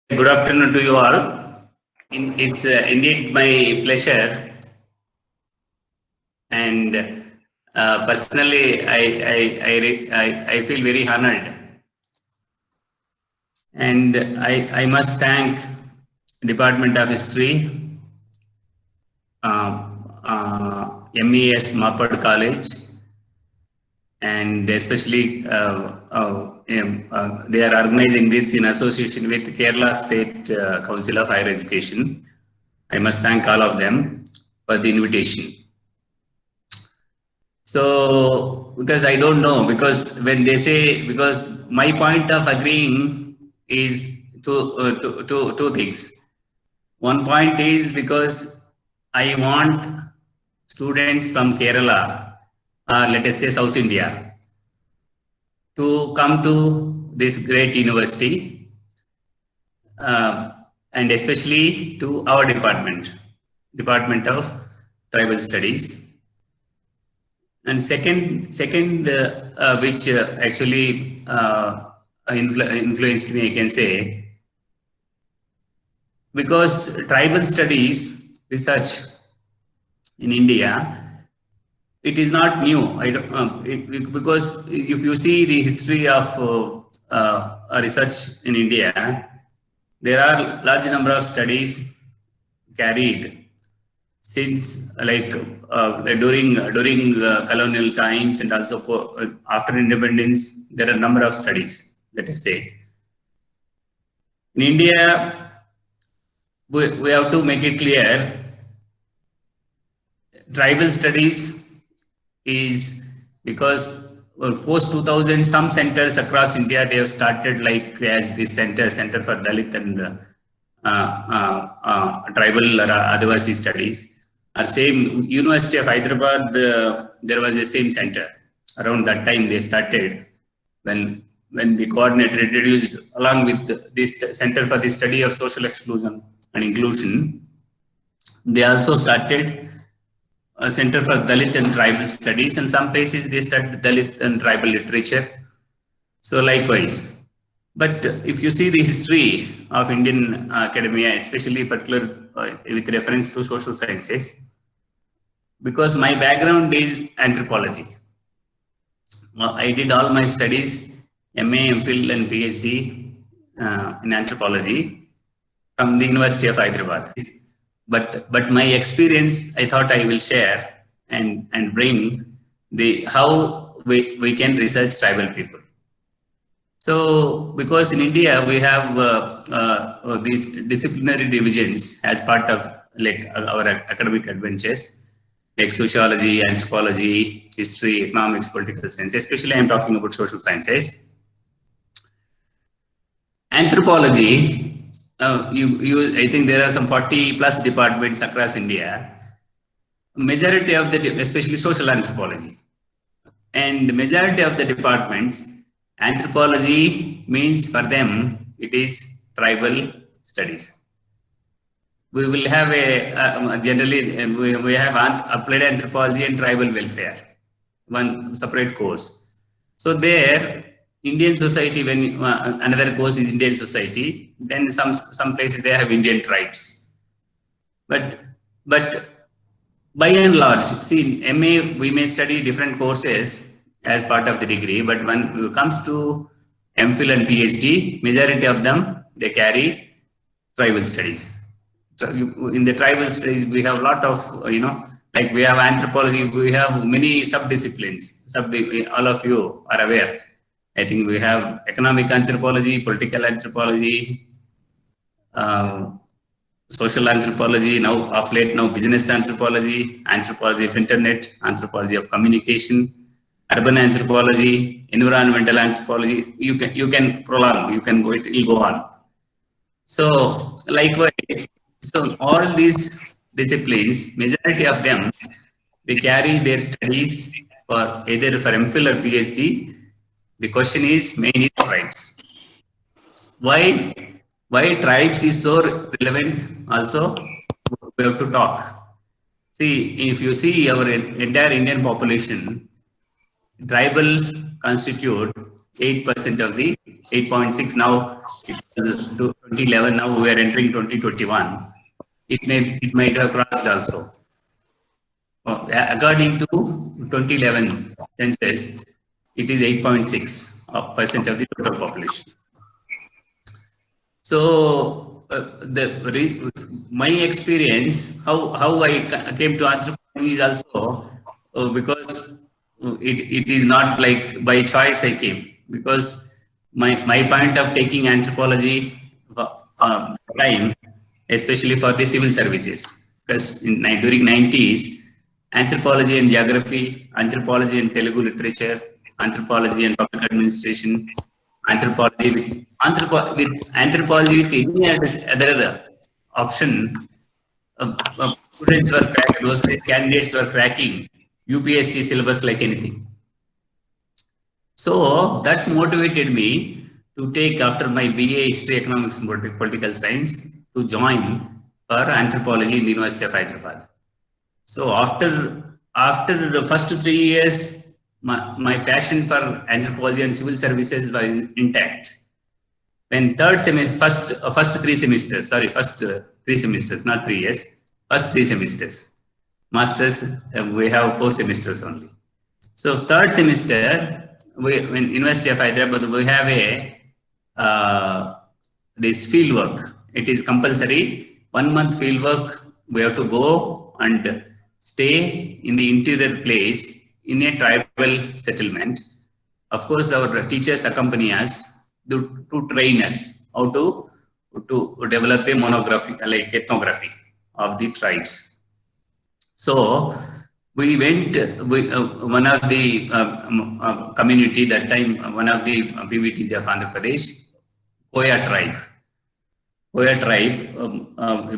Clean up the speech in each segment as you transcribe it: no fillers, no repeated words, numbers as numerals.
Good afternoon to you all. It's indeed my pleasure, and personally, I feel very honored, and I must thank Department of History, MES Mapad College, and especially they are organizing this in association with Kerala State Council of Higher Education. I must thank all of them for the invitation. So, because I don't know, because when they say, because my point of agreeing is two things. One point is because I want students from Kerala, or let us say South India, to come to this great university, and especially to our Department of Tribal Studies. And second, which actually influenced me, I can say, because tribal studies research in India, it is not new. I don't, because if you see the history of research in India, there are large number of studies carried since during colonial times, and also after independence. There are a number of studies, let us say. In India, we have to make it clear, tribal studies is because post 2000, some centers across India, they have started like as this center for Dalit and tribal or Adivasi studies. Or same University of Hyderabad, there was a same center. Around that time they started, when the coordinator introduced along with this Center for the Study of Social Exclusion and Inclusion, they also started a Center for Dalit and Tribal Studies, and some places they started Dalit and Tribal Literature. So likewise. But if you see the history of Indian academia, especially particular with reference to social sciences, because my background is anthropology. I did all my studies, MA, MPhil and PhD in anthropology from the University of Hyderabad. But my experience, I thought I will share and bring how we can research tribal people. So, because in India we have these disciplinary divisions as part of like our academic adventures, like sociology, anthropology, history, economics, political science. Especially, I am talking about social sciences. Anthropology, I think there are some 40 plus departments across India. Majority of especially social anthropology, and majority of the departments, anthropology means for them it is tribal studies. We will have generally we have applied anthropology and tribal welfare, one separate course. So there, Indian society, when another course is Indian society, then some places they have Indian tribes. But by and large, see, in MA we may study different courses as part of the degree, but when it comes to MPhil and PhD, majority of them they carry tribal studies. In the tribal studies, we have a lot of like we have anthropology, we have many sub-disciplines. All of you are aware. I think we have economic anthropology, political anthropology, social anthropology, now of late now business anthropology, anthropology of internet, anthropology of communication, urban anthropology, environmental anthropology. You can prolong, you can go, it will go on. So likewise, so all these disciplines, majority of them, they carry their studies for either for MPhil or PhD. The question is mainly tribes. Why tribes is so relevant also? We have to talk. See, if you see our entire Indian population, tribals constitute 8% of the 8.6. Now it was 2011. Now we are entering 2021. It might have crossed also. According to 2011 census, it is 8.6% of the total population. So my experience, how I came to anthropology is also because it is not like by choice I came, because my point of taking anthropology time, especially for the civil services, because during 90s, anthropology and geography, anthropology and Telugu literature, anthropology and public administration, anthropology with anthropology with any other option, students were cracking, those candidates were cracking UPSC syllabus like anything. So that motivated me to take, after my BA History, Economics and Political Science, to join for anthropology in the University of Hyderabad. So after the first 3 years, my passion for anthropology and civil services was intact. When first 3 semesters, not 3 years, first 3 semesters. Masters, we have 4 semesters only. So third semester, when University of Hyderabad, we have this field work. It is compulsory. 1 month field work. We have to go and stay in the interior place in a tribal settlement. Of course, our teachers accompany us to train us how to develop a monography, like ethnography of the tribes. So we went with one of the community that time, one of the PVTs of Andhra Pradesh, Koya tribe,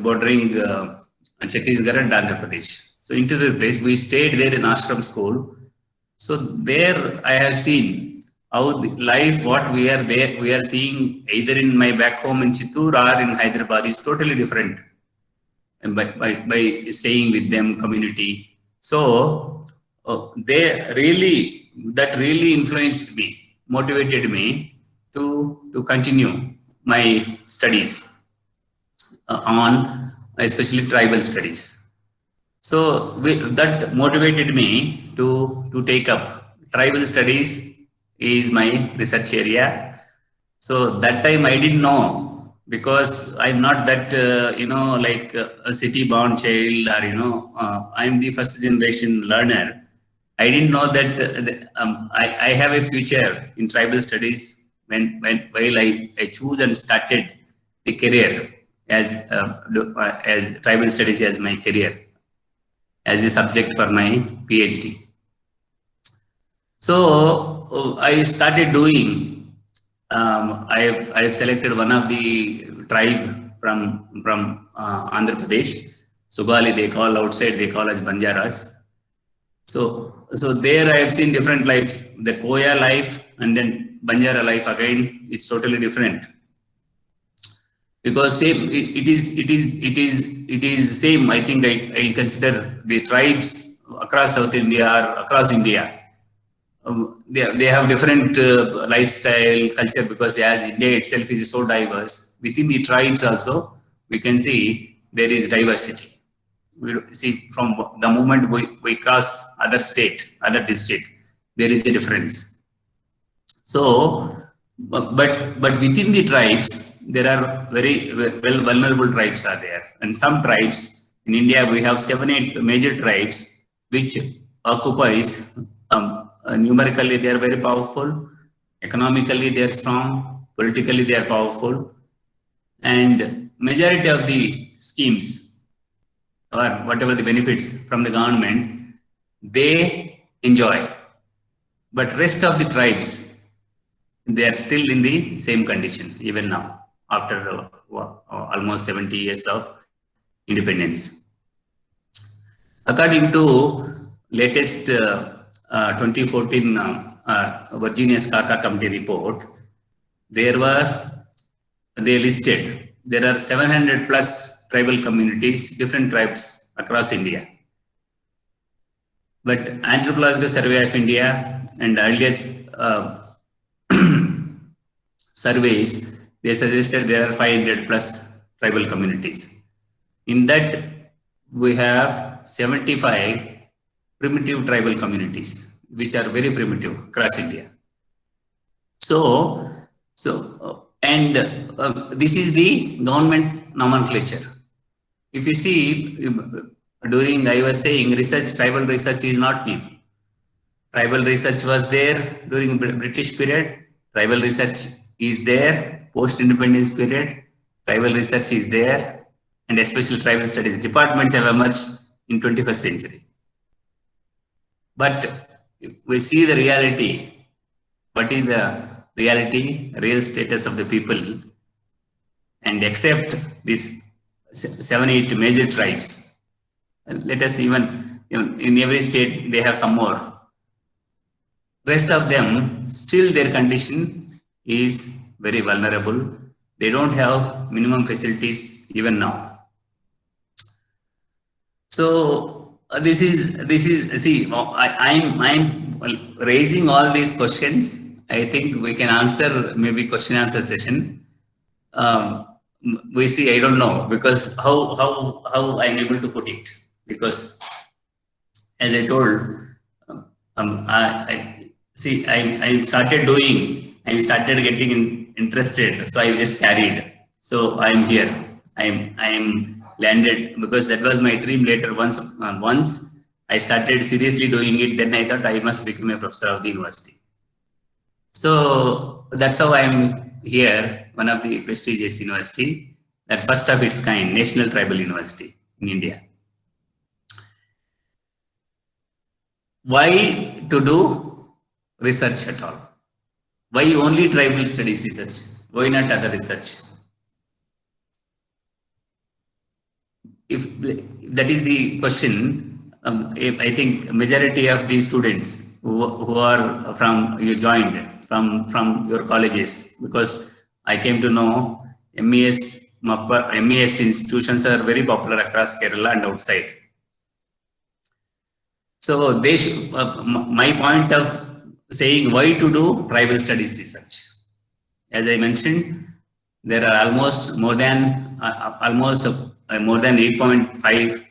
bordering Chhattisgarh and Andhra Pradesh. So into the place, we stayed there in ashram school. So there I have seen how the life, what we are seeing either in my back home in Chittoor or in Hyderabad is totally different. And by staying with them, community. So that really influenced me, motivated me to continue my studies on especially tribal studies. So that motivated me to take up tribal studies is my research area. So that time I didn't know, because I'm not that like a city-born child, or I'm the first generation learner. I didn't know that I have a future in tribal studies while I choose and started the career as tribal studies as my career, as the subject for my PhD. So I started doing. I have selected one of the tribe from Andhra Pradesh, Sugali. They call outside. They call as Banjaras. So there I have seen different lives. The Koya life and then Banjara life again. It's totally different. Because same, it is same. I think I consider the tribes across South India or across India. They have different lifestyle, culture, because as India itself is so diverse, within the tribes also we can see there is diversity. We see from the moment we cross other state, other district, there is a difference. So, but within the tribes, there are very vulnerable tribes are there, and some tribes in India we have 7-8 major tribes which occupies. Numerically, they are very powerful. Economically, they are strong. Politically, they are powerful. And majority of the schemes or whatever the benefits from the government, they enjoy. But rest of the tribes, they are still in the same condition even now, after almost 70 years of independence. According to latest 2014 Virginia Skaka Committee report, they listed there are 700 plus tribal communities, different tribes across India. But Anthropological Survey of India and earliest surveys, they suggested there are 500 plus tribal communities. In that, we have 75 primitive tribal communities, which are very primitive across India. And this is the government nomenclature. If you see, during I was saying research, tribal research is not new. Tribal research was there during British period. Tribal research is there post-independence period. Tribal research is there, and especially tribal studies departments have emerged in 21st century. But if we see the reality, what is the reality, real status of the people, and accept these 7-8 major tribes. Let us even in every state they have some more. Rest of them, still their condition is very vulnerable. They don't have minimum facilities even now. So this is see, I'm raising all these questions. I think we can answer maybe question answer session. We see, I don't know, because how I'm able to put it, because as I told, I started getting interested, so I just carried. So I'm here. I'm landed because that was my dream later. Once I started seriously doing it, then I thought I must become a professor of the university. So that's how I'm here, one of the prestigious university, that first of its kind, National Tribal University in India. Why to do research at all? Why only tribal studies research? Why not other research? If that is the question, I think majority of the students who are you joined from your colleges, because I came to know MES institutions are very popular across Kerala and outside. So they should, my point of saying why to do tribal studies research. As I mentioned, there are almost more than 8.5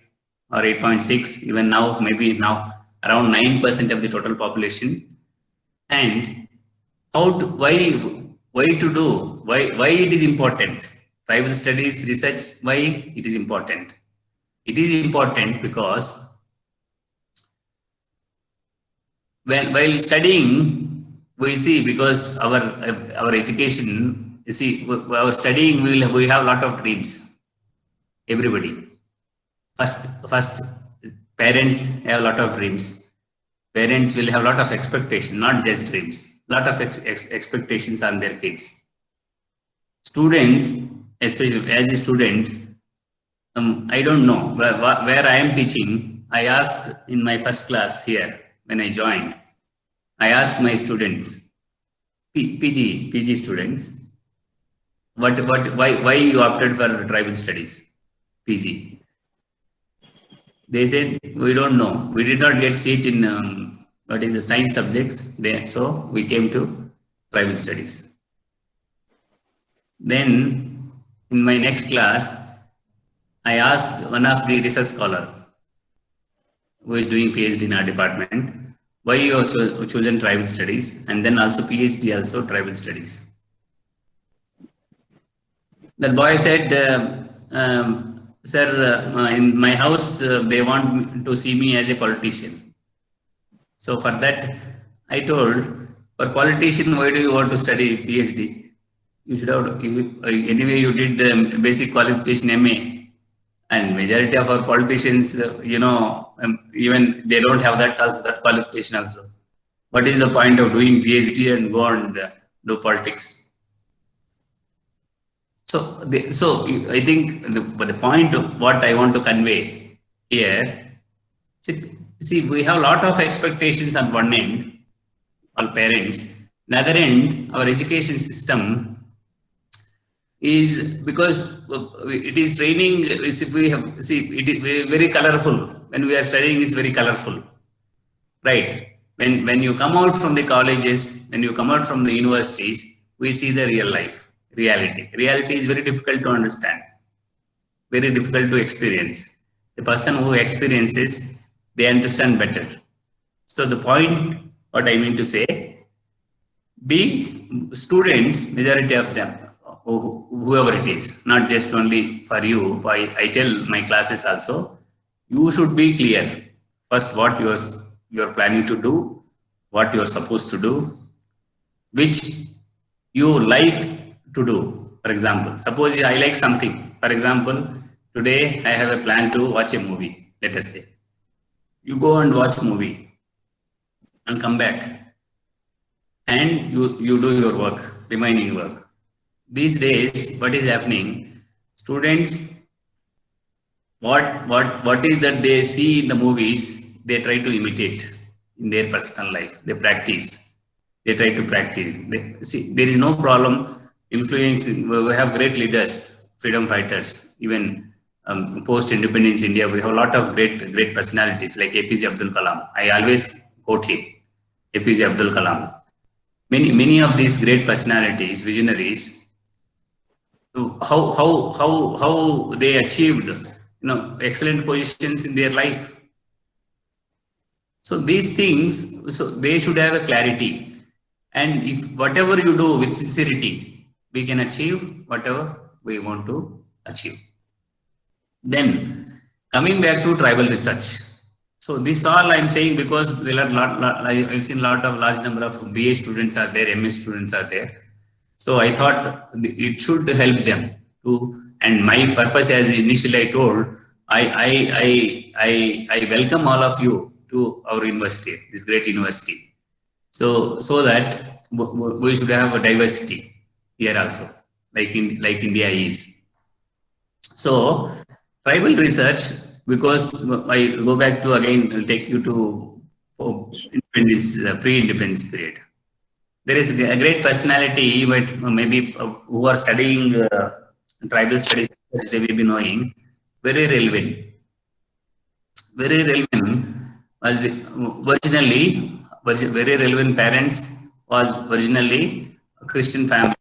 or 8.6, even now, maybe now around 9% of the total population. And why it is important? Tribal studies research, why it is important? It is important because while studying, we see, because our education, you see, our studying, we have a lot of dreams. Everybody. First, parents have a lot of dreams. Parents will have a lot of expectations, not just dreams. Lot of expectations on their kids. Students, especially as a student, I don't know where I am teaching. I asked in my first class here when I joined. I asked my students, PG students, why you opted for tribal studies, PG? They said, we don't know. We did not get seat in what is the science subjects there, so we came to tribal studies. Then in my next class, I asked one of the research scholar who is doing PhD in our department, why you have chosen tribal studies, and then also PhD also tribal studies. That boy said, sir, in my house, they want to see me as a politician. So for that, I told, for politician, why do you want to study PhD? You should have, anyway, you did basic qualification MA. And majority of our politicians, even they don't have that qualification also. What is the point of doing PhD and go and do politics? So I think the point of what I want to convey here, see, we have a lot of expectations on one end, all parents. On the other end, our education system is, because it is training, if we have, see, it is very colorful. When we are studying, it's very colorful, right? When you come out from the colleges, when you come out from the universities, we see the real life, reality. Reality is very difficult to understand, very difficult to experience. The person who experiences, they understand better. So the point, what I mean to say, be students, majority of them, whoever it is, not just only for you. I tell my classes also, you should be clear first what you're planning to do, what you're supposed to do, which you like to do. For example, suppose I like something. For example, today I have a plan to watch a movie. Let us say you go and watch movie and come back, and you do your work, remaining work. These days, what is happening? Students, what is that they see in the movies, they try to imitate in their personal life. They practice. They try to practice. See, there is no problem influencing. We have great leaders, freedom fighters, even post-independence India. We have a lot of great personalities like APJ Abdul Kalam. I always quote him, APJ Abdul Kalam. Many of these great personalities, visionaries, how they achieved excellent positions in their life. So these things, so they should have a clarity, and if whatever you do with sincerity, we can achieve whatever we want to achieve. Then coming back to tribal research. So this all I'm saying because there are I've seen large number of BA students are there, MS students are there. So I thought it should help them to, and my purpose, as initially I told, I welcome all of you to our university, this great university. So that we should have a diversity here also, like India is. So tribal research, because I go back to again, I'll take you to independence, pre-independence period. There is a great personality, but maybe who are studying tribal studies, they may be knowing, very relevant. Very relevant was originally, very relevant parents was originally a Christian family.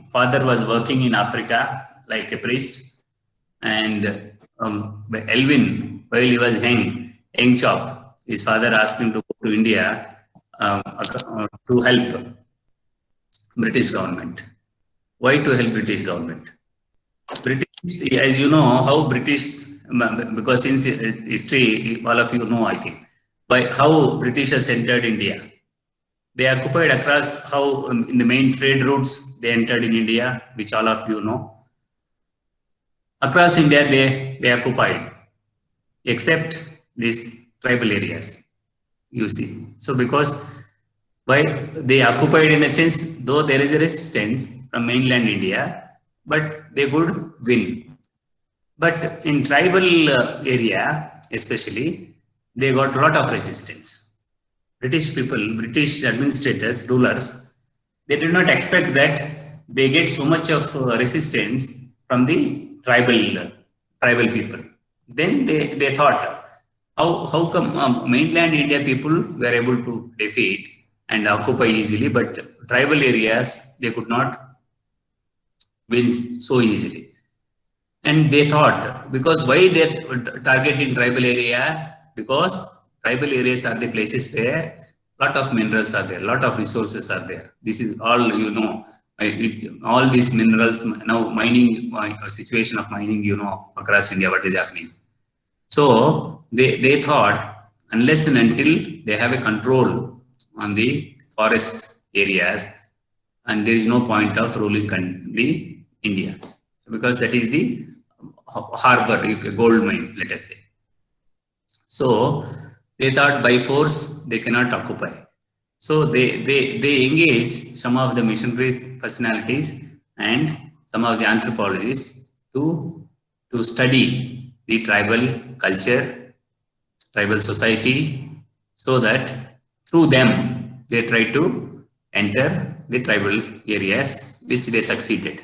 Father was working in Africa like a priest, and Elvin, while he was young chap, his father asked him to go to India to help British government. Why to help British government? British, as you know, how British, because since history, all of you know, I think, by how British has entered India. They occupied across how in the main trade routes they entered in India, which all of you know. Across India, they occupied, except these tribal areas, you see. So because why they occupied, in a sense, though there is a resistance from mainland India, but they could win. But in tribal area, especially, they got a lot of resistance. British people, British administrators, rulers, they did not expect that they get so much of resistance from the tribal people. Then they thought, how come mainland India people were able to defeat and occupy easily, but tribal areas they could not win so easily. And they thought, because why they're targeting tribal area? Because tribal areas are the places where a lot of minerals are there, a lot of resources are there. This is all, you know, all these minerals, now mining, situation of mining, you know, across India, what is happening. So they thought, unless and until they have a control on the forest areas, and there is no point of ruling the India. So because that is the harbor, gold mine, let us say. So they thought by force they cannot occupy. So they engage some of the missionary personalities and some of the anthropologists to study the tribal culture, tribal society, so that through them they try to enter the tribal areas, which they succeeded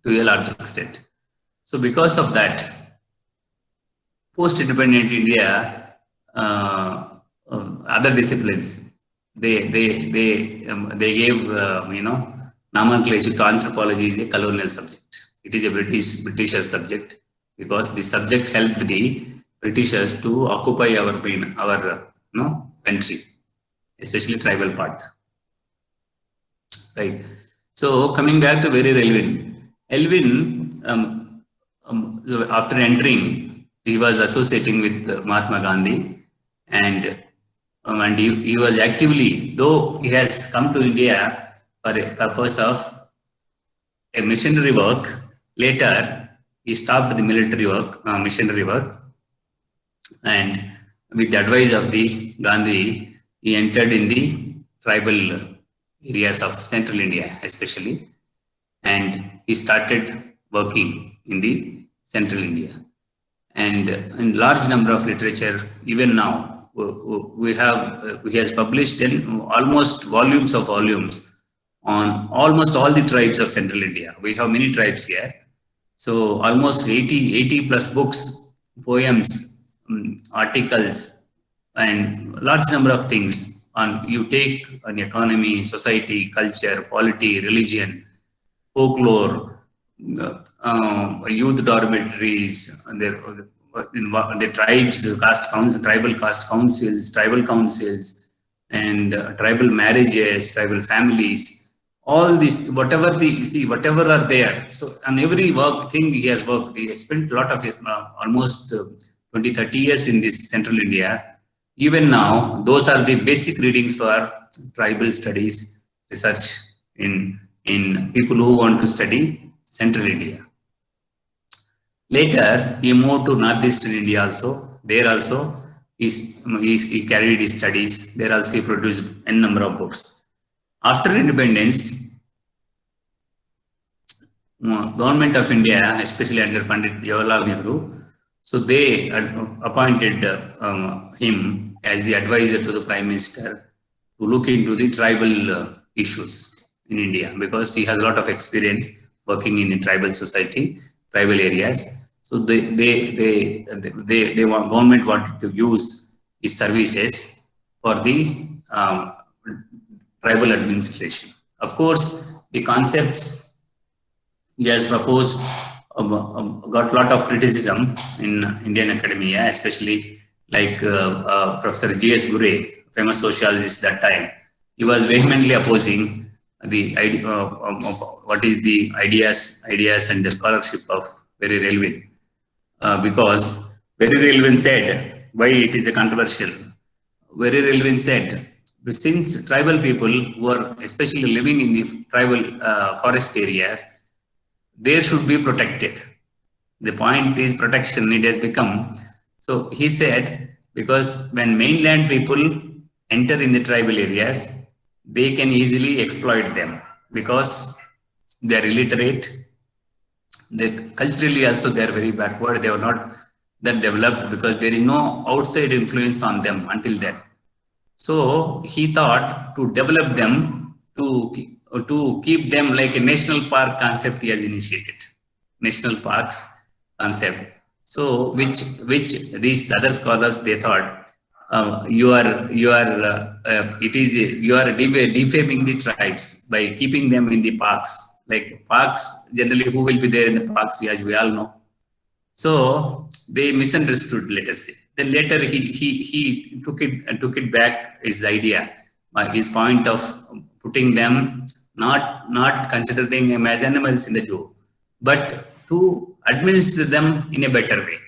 to a large extent. So because of that, post-independent India, other disciplines, they gave you know, nomenclature to anthropology is a colonial subject. It is a Britisher subject, because the subject helped the Britishers to occupy our country, especially tribal part. Right. So coming back to Veeral Elvin, so after entering, he was associating with Mahatma Gandhi, and he was actively, though he has come to India for a purpose of a missionary work. Later, he stopped the military work, missionary work, and with the advice of the Gandhi, he entered in the tribal areas of central India, especially, and he started working in the central India. And in large number of literature, even now, he has published in almost volumes on almost all the tribes of central India. We have many tribes here. So almost 80 plus books, poems, articles, and large number of things on, you take on economy, society, culture, polity, religion, folklore, youth dormitories, the tribes, tribal caste councils, tribal councils, and tribal marriages, tribal families, all these, whatever are there. So on every thing he has worked. He has spent a lot of almost 20-30 years in this central India. Even now, those are the basic readings for tribal studies research in people who want to study central India. Later, he moved to northeastern India also. There also, he carried his studies. There also, he produced a number of books. After independence, Government of India, especially under Pandit Jawaharlal Nehru, so they appointed him as the advisor to the Prime Minister to look into the tribal issues in India, because he has a lot of experience working in the tribal society, tribal areas. So government wanted to use his services for the tribal administration. Of course, the concepts he has proposed got a lot of criticism in Indian academia, especially like Professor G.S. Gure, famous sociologist that time. He was vehemently opposing the idea what is the ideas and the scholarship of Veeral Elvin, because Veeral Elvin said, why it is a controversial. Veeral Elvin said, since tribal people who are especially living in the tribal forest areas, they should be protected. The point is protection, it has become. So he said, because when mainland people enter in the tribal areas, they can easily exploit them because they are illiterate. Culturally also they are very backward. They are not that developed because there is no outside influence on them until then. So he thought to develop them, to keep them like a national park concept he has initiated. National parks concept. So which these other scholars, they thought you are defaming the tribes by keeping them in the parks. Like parks, generally who will be there in the parks, as we all know. So they misunderstood, let us say. Then later he took it back, his idea, his point of putting them, not considering them as animals in the zoo, but to administer them in a better way.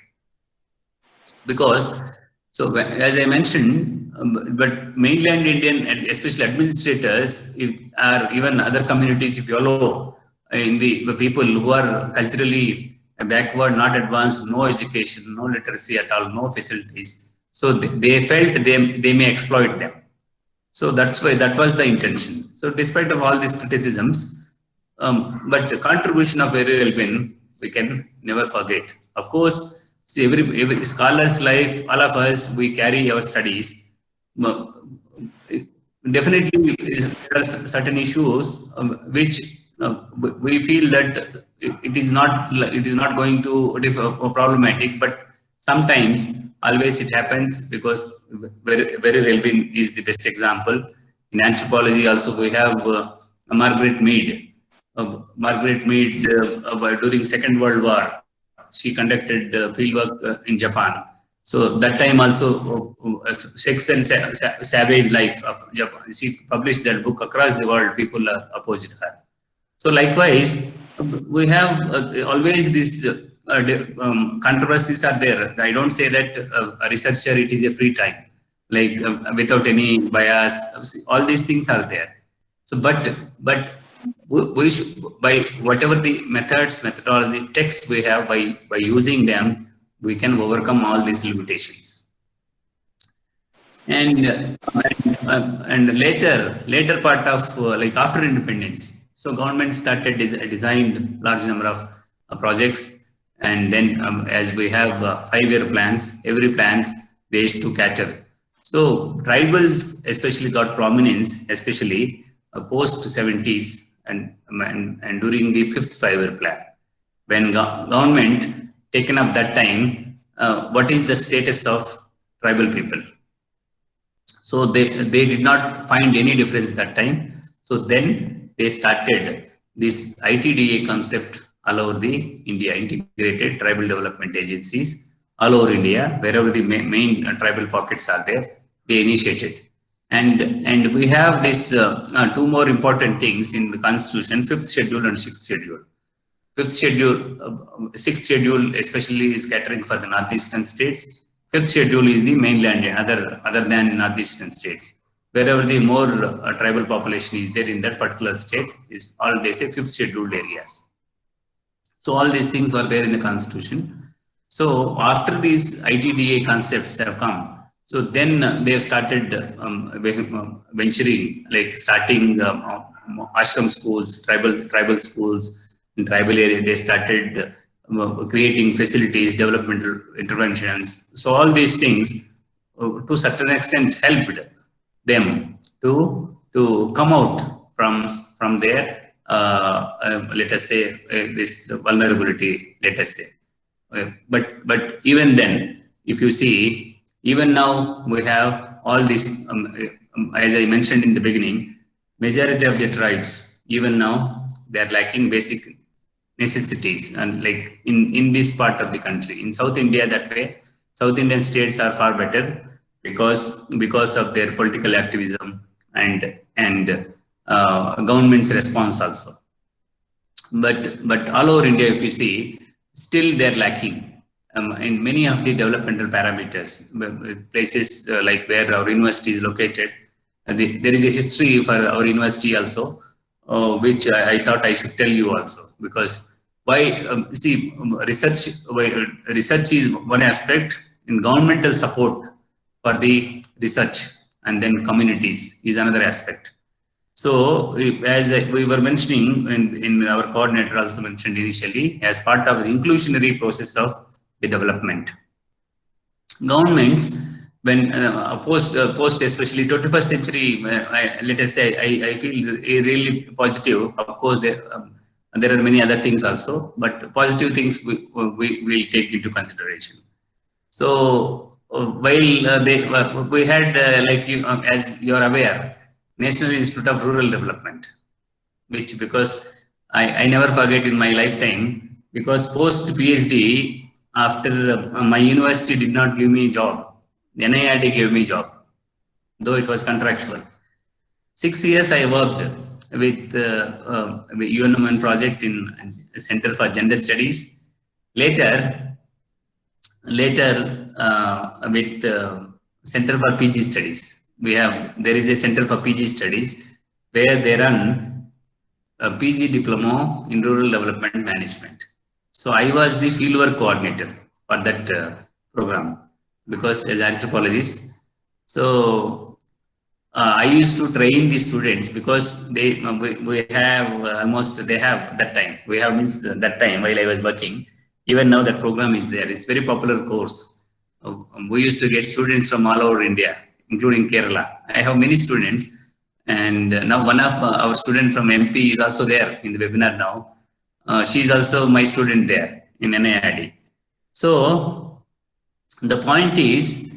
Because, so as I mentioned, but mainland Indian, especially administrators, or even other communities, if you allow in the people who are culturally backward, not advanced, no education, no literacy at all, no facilities, so they felt they may exploit them. So that's why that was the intention. So despite of all these criticisms, but the contribution of Veeral Elvin, we can never forget. Of course, see, every scholar's life, all of us, we carry our studies. Definitely, there are certain issues which we feel that it is not going to differ problematic, but sometimes, always it happens, because Veeral Elvin is the best example. In anthropology also we have Margaret Mead. Margaret Mead, during Second World War, she conducted field work in Japan. So that time also, Sex and Savage Life of Japan. She published that book across the world. People opposed her. So likewise, we have always this controversies are there. I don't say that a researcher, it is a free time, like without any bias. All these things are there. So, but we should, by whatever the methodology, text we have, by using them, we can overcome all these limitations. And later part of like after independence, so government started designed large number of projects, and then as we have 5-year plans, every plans they used to cater. So tribals especially got prominence, especially post 70s and during the 5th 5-year plan, when government taken up that time, what is the status of tribal people. So they did not find any difference that time. So then they started this ITDA concept all over the India, Integrated Tribal Development Agencies, all over India, wherever the main tribal pockets are there, they initiated. And we have this 2 more important things in the Constitution: 5th schedule and 6th schedule. 5th schedule, 6th schedule especially is catering for the northeastern states. 5th schedule is the mainland, other than northeastern states. Wherever the more tribal population is there in that particular state, is all they say 5th scheduled areas. So all these things were there in the Constitution. So after these ITDA concepts have come, so then they have started venturing, like starting ashram schools, tribal schools in tribal area. They started creating facilities, developmental interventions. So all these things, to certain extent, helped them to come out from their let us say this vulnerability. Let us say, but even then, if you see, even now we have all this. As I mentioned in the beginning, majority of the tribes, even now, they are lacking basic necessities, and like in this part of the country, in South India, that way, South Indian states are far better because of their political activism and government's response also. But all over India, if you see, still they're lacking in many of the developmental parameters. Places like where our university is located, there is a history for our university also, which I thought I should tell you also, because why see, research is one aspect, in governmental support for the research, and then communities is another aspect. So as we were mentioning, in our coordinator also mentioned initially, as part of the inclusionary process of the development, governments, when post especially 21st century, let us say, I feel really positive. Of course, there are many other things also, but positive things we will take into consideration. So while we had like you, as you are aware, National Institute of Rural Development, which, because I never forget in my lifetime, because post PhD, after my university did not give me a job, the NIRD gave me a job, though it was contractual. 6 years I worked with UNMN project in Center for Gender Studies. Later with Center for PG Studies. There is a Center for PG Studies where they run a PG diploma in rural development management. So I was the fieldwork coordinator for that program, because as anthropologist, so I used to train the students, because we have almost, they have that time, we have means that time while I was working. Even now that program is there. It's very popular course. We used to get students from all over India, including Kerala. I have many students, and now one of our students from MP is also there in the webinar now. She is also my student there in NIRD. So the point is,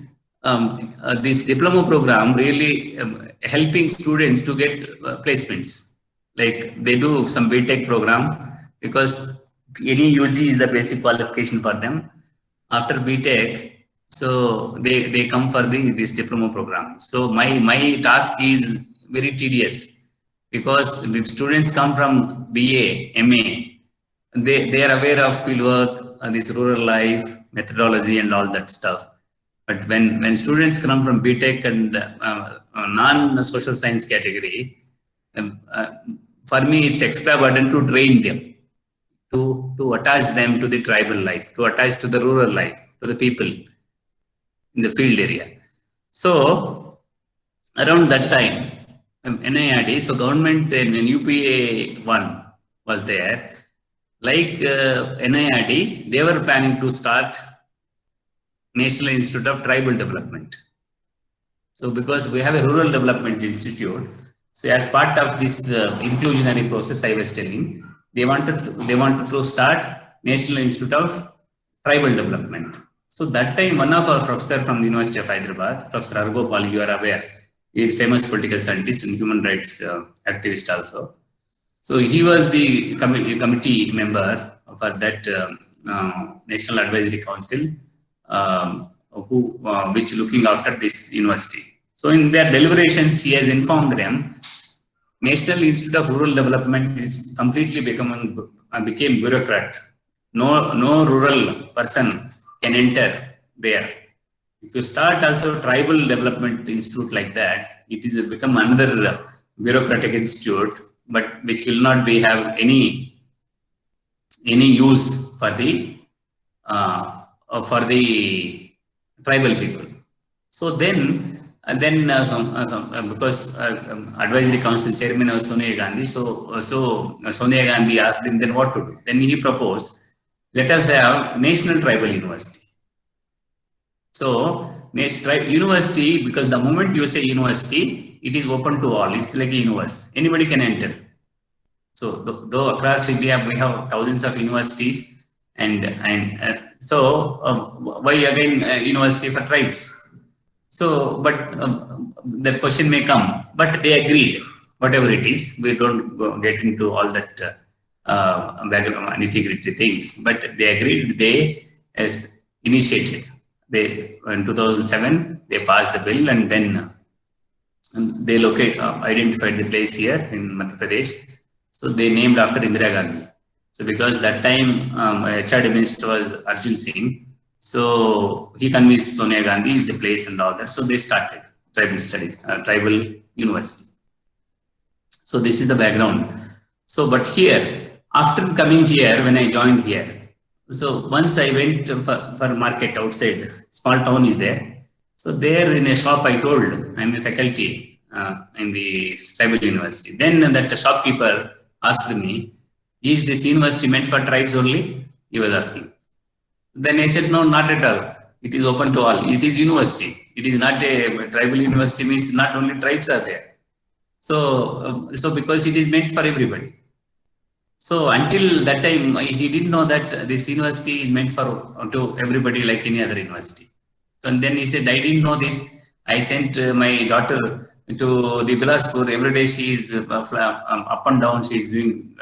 this diploma program really helping students to get placements. Like they do some BTech program because any UG is the basic qualification for them. After BTech, so they come for this diploma program. So my task is very tedious because if students come from BA, MA, they are aware of fieldwork, this rural life, methodology, and all that stuff. But when students come from BTech and non-social science category, um, uh, for me it's extra burden to train them, to attach them to the tribal life, to attach to the rural life, to the people in the field area. So around that time, NIRD, so government in UPA 1 was there. Like NIRD, they were planning to start National Institute of Tribal Development. So because we have a Rural Development Institute, so as part of this inclusionary process I was telling, they wanted to start National Institute of Tribal Development. So that time, one of our professor from the University of Hyderabad, Professor Argopal, you are aware, he is famous political scientist and human rights activist also. So he was the committee member for that National Advisory Council, which looking after this university. So in their deliberations, he has informed them, National Institute of Rural Development is completely became bureaucrat. No rural person can enter there. If you start also tribal development institute like that, it is become another bureaucratic institute, but which will not have any use for the tribal people. So then because advisory council chairman was Sonia Gandhi, so Sonia Gandhi asked him then what to do. Then he proposed, let us have National Tribal University. So university, because the moment you say university, it is open to all. It's like a universe. Anybody can enter. So though across India we have thousands of universities, and so why again university for tribes? So, but the question may come. But they agreed. Whatever it is, we don't get into all that background nitty-gritty things. But they agreed. They as initiated. They in 2007 they passed the bill, and then they identified the place here in Madhya Pradesh. So they named after Indira Gandhi. So because that time HRD minister was Arjun Singh, so he convinced Sonia Gandhi the place and all that. So they started tribal studies, tribal university. So this is the background. So but here, after coming here, when I joined here, so once I went for market outside, small town is there. So there in a shop I told I'm a faculty in the tribal university. Then that shopkeeper asked me, is this university meant for tribes only? He was asking. Then I said, no, not at all. It is open to all. It is university. It is not a tribal university, means not only tribes are there. So, because it is meant for everybody. So until that time, he didn't know that this university is meant to everybody like any other university. And then he said, I didn't know this. I sent my daughter to the Bilaspur. Every day she is up and down. She is doing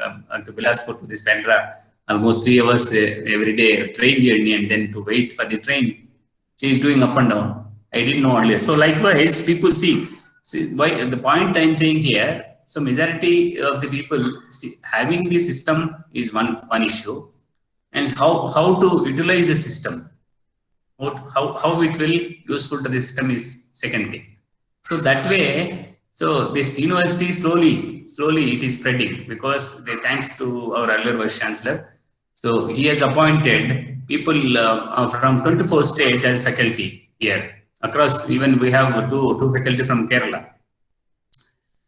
to Bilaspur to this Bandra. Almost 3 hours every day train journey, and then to wait for the train. She is doing up and down. I didn't know earlier. So likewise, people see why the point I'm saying here. So majority of the people see having the system is one issue, and how to utilize the system, how it will useful to the system is second thing. So that way, so this university slowly it is spreading, because thanks to our earlier Vice Chancellor. So he has appointed people from 24 states as faculty here across. Even we have two faculty from Kerala.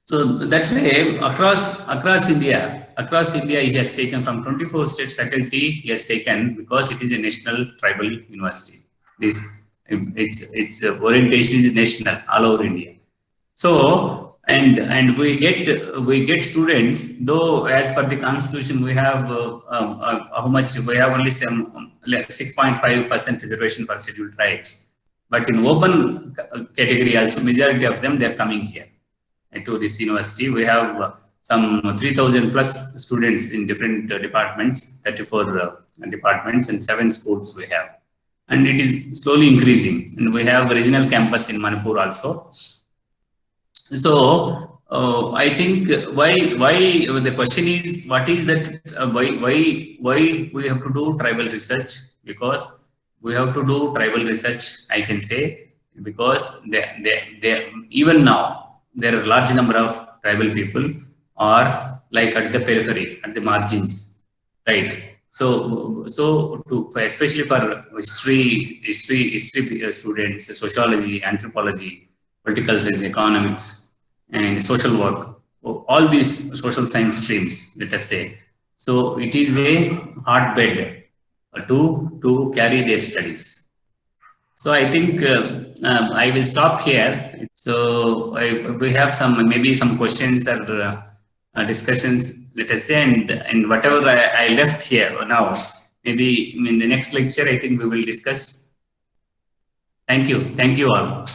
So that way across India he has taken from 24 states faculty. He has taken because it is a national tribal university. Its orientation is national all over India. So and we get students, though as per the constitution we have how much we have only some 6.5% reservation for scheduled tribes, but in open category also majority of them they are coming here to this university. We have some 3,000 plus students in different departments, 34 departments and 7 schools we have. And it is slowly increasing. And we have a regional campus in Manipur also. So I think why the question is, what is that? Why we have to do tribal research? Because we have to do tribal research, I can say, because they even now there are a large number of tribal people are like at the periphery, at the margins, right? So especially for history students, sociology, anthropology, political science, economics, and social work, all these social science streams, let us say. So it is a hotbed to carry their studies. So I think I will stop here. So we have maybe some questions or discussions, let us say, and whatever I left here now, maybe in the next lecture, I think we will discuss. Thank you all.